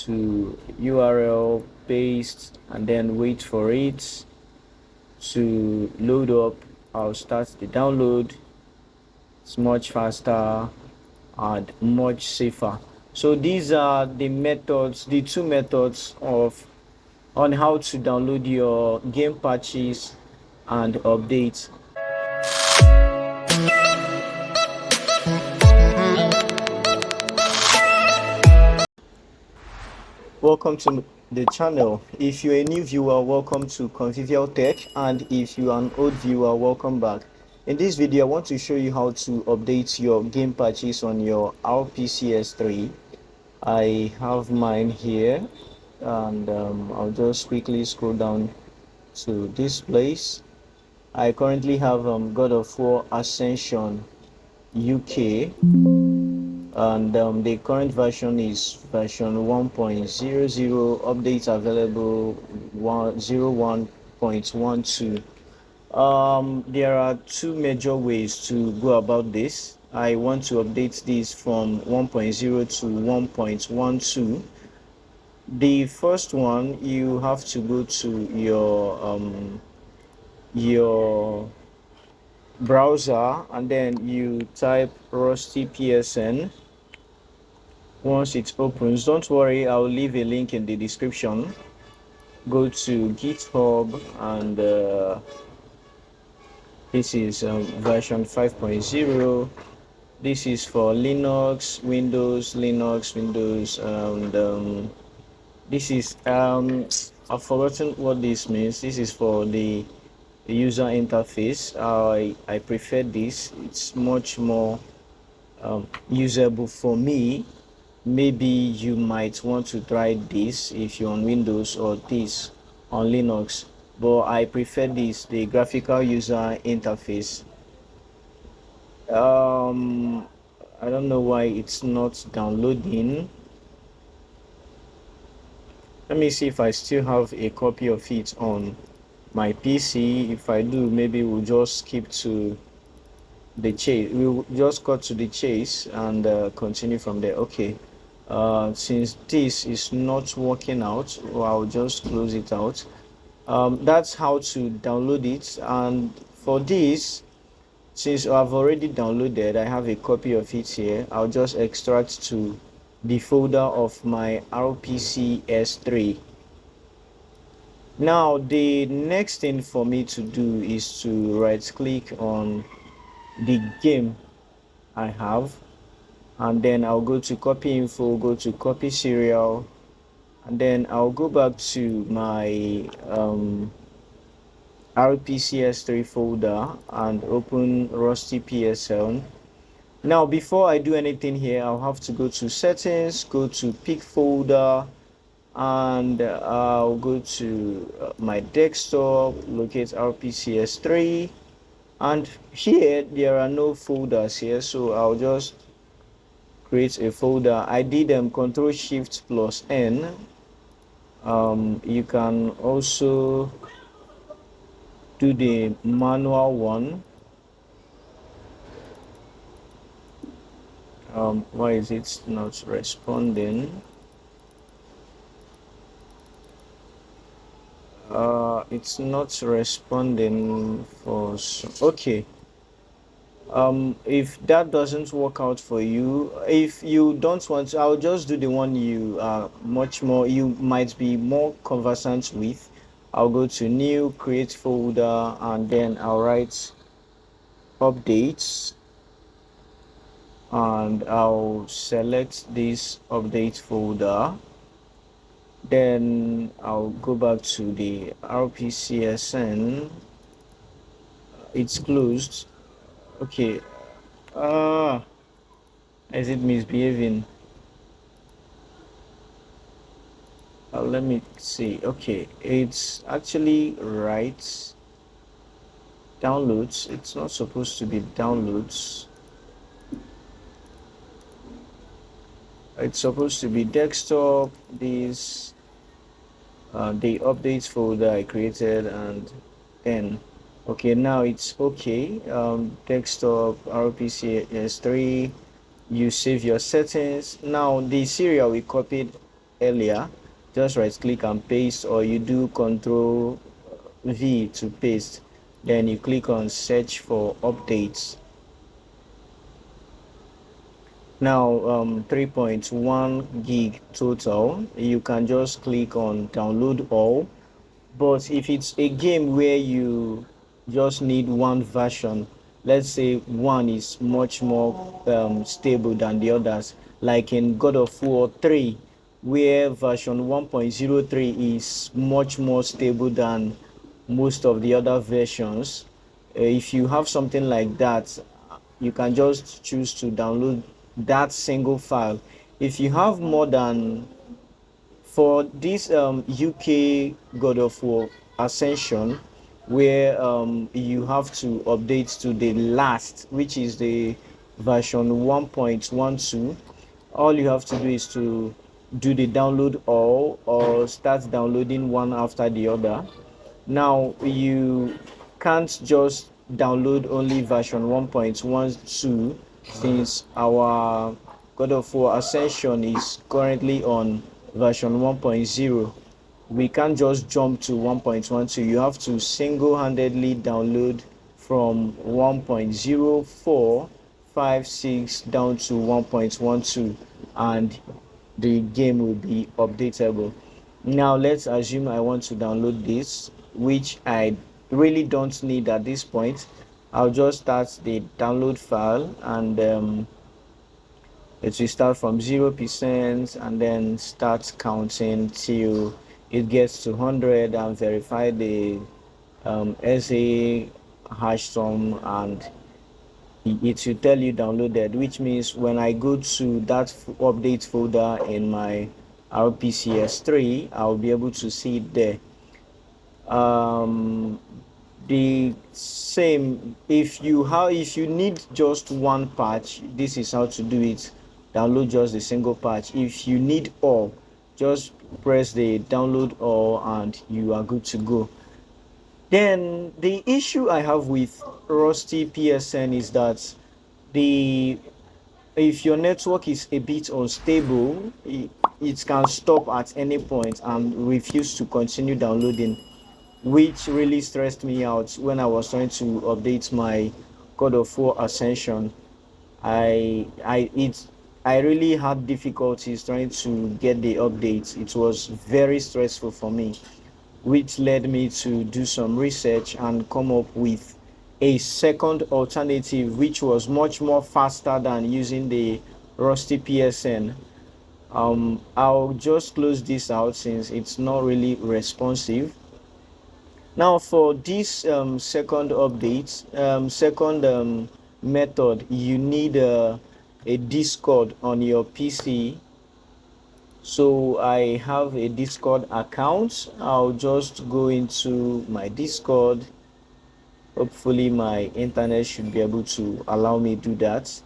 to URL paste and then wait for it to load up. I'll start the download. It's much faster and much safer. So these are the methods, the two methods of on how to download your game patches and updates. Welcome to the channel. If you're a new viewer, welcome to Convivial Tech, and if you are an old viewer, welcome back. In this video, I want to show you how to update your game patches on your RPCS3. I have mine here, and I'll just quickly scroll down to this place. I currently have God of War Ascension UK, and the current version is version 1.00. Updates available 01.12. There are two major ways to go about this. I want to update this from 1.0 to 1.12. The first one, you have to go to your browser and then you type Rusty PSN. Once it opens, don't worry, I'll leave a link in the description. Go to GitHub, and this is version 5.0. This is for Linux, Windows, and this is I've forgotten what this means. This is for the user interface. I prefer this. It's much more usable for me. Maybe you might want to try this if you're on Windows or this on Linux, but I prefer this, the graphical user interface. I don't know why it's not downloading. Let me see if I still have a copy of it on my PC. If I do, maybe we'll just skip to the chase. We'll just cut to the chase and continue from there. Okay. Since this is not working out, well, I'll just close it out. That's how to download it. And for this, since I've already downloaded, I have a copy of it here. I'll just extract to the folder of my RPCS3. Now the next thing for me to do is to right click on the game I have, and then I'll go to copy info, go to copy serial, and then I'll go back to my RPCS3 folder and open Rusty PSL. Now before I do anything here, I'll have to go to settings, go to pick folder, and I'll go to my desktop, locate RPCS3, and here there are no folders here, so I'll just create a folder. I did Control Shift plus N. You can also do the manual one. Why is it not responding? It's not responding for okay. If that doesn't work out for you, if you don't want to, I'll just do the one you you might be more conversant with. I'll go to new, create folder, and then I'll write updates, and I'll select this update folder. Then I'll go back to the RPCSN. It's closed. Okay. Is it misbehaving? Let me see. Okay, it's actually right. Downloads. It's not supposed to be downloads. It's supposed to be desktop. This the updates folder I created, and then okay, now it's okay. Desktop RPCS3. You save your settings. Now the serial we copied earlier, just right click and paste, or you do Control V to paste, then you click on search for updates. Now 3.1 gig total. You can just click on download all, but if it's a game where you just need one version, let's say one is much more stable than the others, like in God of War 3, where version 1.03 is much more stable than most of the other versions. If you have something like that, you can just choose to download that single file. If you have more than, for this UK God of War Ascension, where you have to update to the last, which is the version 1.12, all you have to do is to do the download all, or start downloading one after the other. Now you can't just download only version 1.12, since our God of War Ascension is currently on version 1.0. We can't just jump to 1.12. You have to single-handedly download from 1.0456 down to 1.12, and the game will be updatable. Now let's assume I want to download this, which I really don't need at this point. I'll just start the download file, and it will start from 0% and then start counting till it gets to 100, and verify the SA hash sum, and it will tell you downloaded, which means when I go to that update folder in my RPCS3, I'll be able to see it there. The same, if you need just one patch, this is how to do it. Download just the single patch. If you need all, just press the download all and you are good to go. Then the issue I have with Rusty PSN is that the if your network is a bit unstable, it can stop at any point and refuse to continue downloading, which really stressed me out when I was trying to update my God of War Ascension. I really had difficulties trying to get the updates. It was very stressful for me, which led me to do some research and come up with a second alternative, which was much more faster than using the Rusty PSN. I'll just close this out since it's not really responsive. Now for this second update, second method, you need a Discord on your PC. So I have a Discord account. I'll just go into my Discord. Hopefully my internet should be able to allow me do that.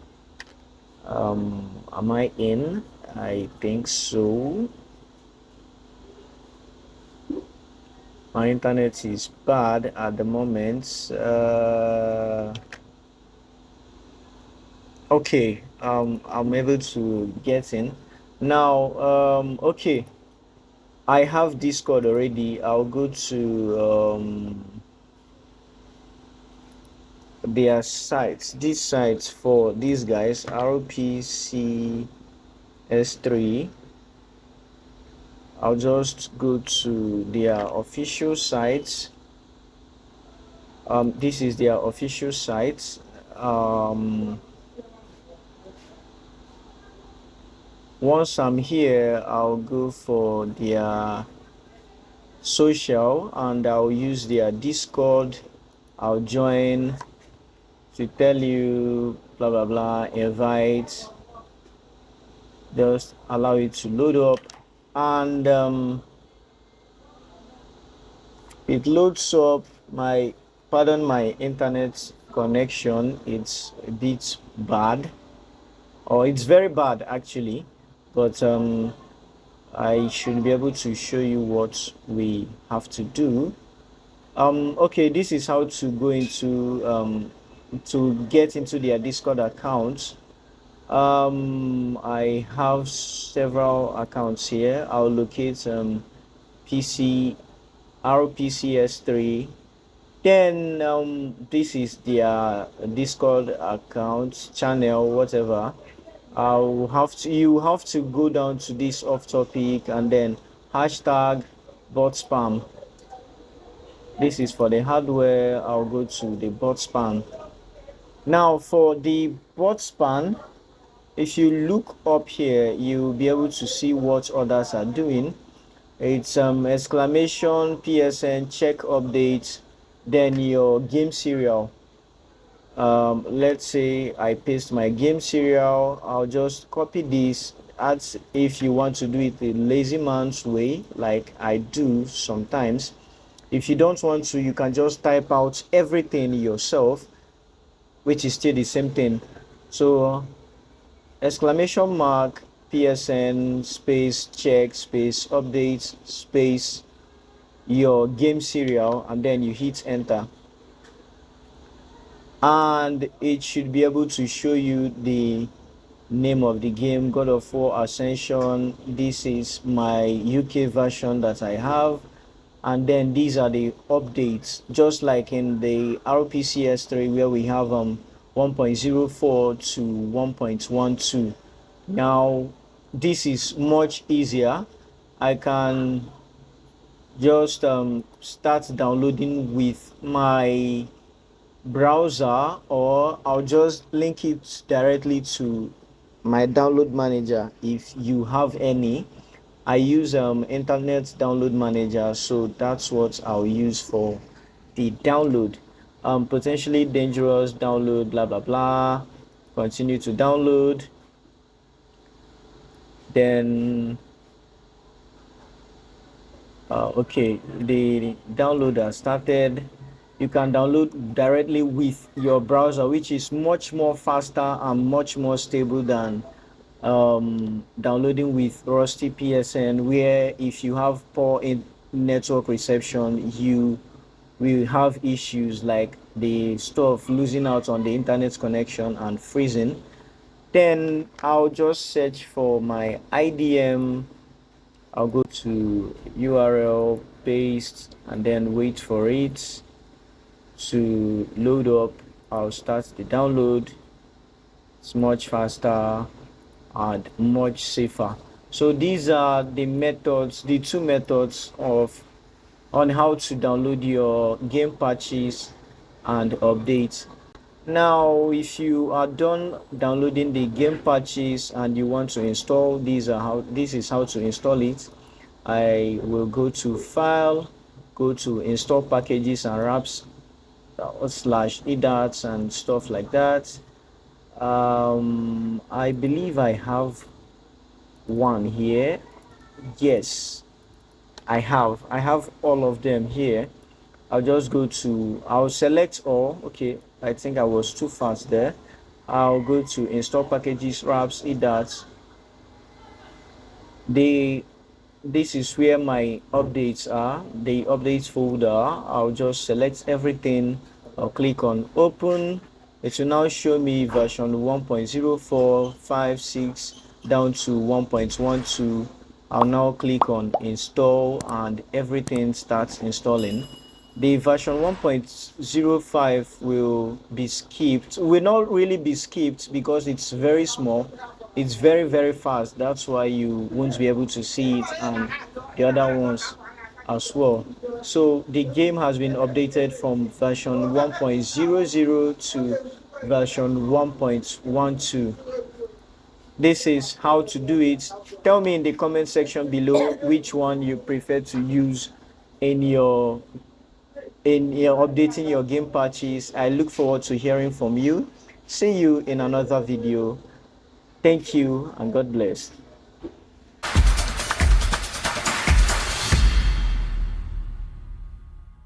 Am I in? I think so. My internet is bad at the moment. Okay, I'm able to get in now. Okay, I have Discord already. I'll go to their sites. These sites for these guys, RPCS3. I'll just go to their official sites. This is their official site. Once I'm here, I'll go for their social and I'll use their Discord. I'll join to tell you blah blah blah, invite, just allow it to load up, and it loads up. Pardon my internet connection, it's a bit bad, or it's very bad actually, but I should be able to show you what we have to do. Okay, this is how to go into to get into their Discord account. I have several accounts here. I'll locate PC RPCS3. Then this is their Discord account, channel, whatever. You have to go down to this off topic and then hashtag bot spam. This is for the hardware. I'll go to the bot spam. Now for the bot spam, if you look up here, you'll be able to see what others are doing. It's exclamation PSN check update, then your game serial. Let's say I paste my game serial. I'll just copy this. As if you want to do it the lazy man's way, like I do sometimes. If you don't want to, you can just type out everything yourself, which is still the same thing. So exclamation mark PSN space check space update space your game serial, and then you hit enter, and it should be able to show you the name of the game, God of War Ascension. This is my UK version that I have, and then these are the updates, just like in the RPCS3 where we have 1.04 to 1.12. Now this is much easier. I can just start downloading with my browser, or I'll just link it directly to my download manager if you have any. I use internet download manager, so that's what I'll use for the download. Potentially dangerous download, blah blah blah. Continue to download. Then okay, the download has started. You can download directly with your browser, which is much more faster and much more stable than downloading with rusty PSN, where if you have poor network reception, you will have issues like the stuff losing out on the internet connection and freezing. Then I'll just search for my IDM. I'll go to URL, paste, and then wait for it to load up. I'll start the download. It's much faster and much safer. So these are the methods, the two methods of on how to download your game patches and updates. Now if you are done downloading the game patches and you want to install, this is how to install it. I will go to file, go to install packages and wraps slash edarts and stuff like that. I believe I have one here. Yes, I have all of them here. I'll select all. Okay, I think I was too fast there. I'll go to install packages, wraps, edarts. This is where my updates are, the updates folder. I'll just select everything. I'll click on open. It will now show me version 1.0456 down to 1.12. I'll now click on install and everything starts installing. The version 1.05 will be skipped, will not really be skipped because it's very small. It's very fast. That's why you won't be able to see it, and the other ones as well. So the game has been updated from version 1.00 to version 1.12. This is how to do it. Tell me in the comment section below which one you prefer to use in your updating your game patches. I look forward to hearing from you. See you in another video. Thank you and God bless.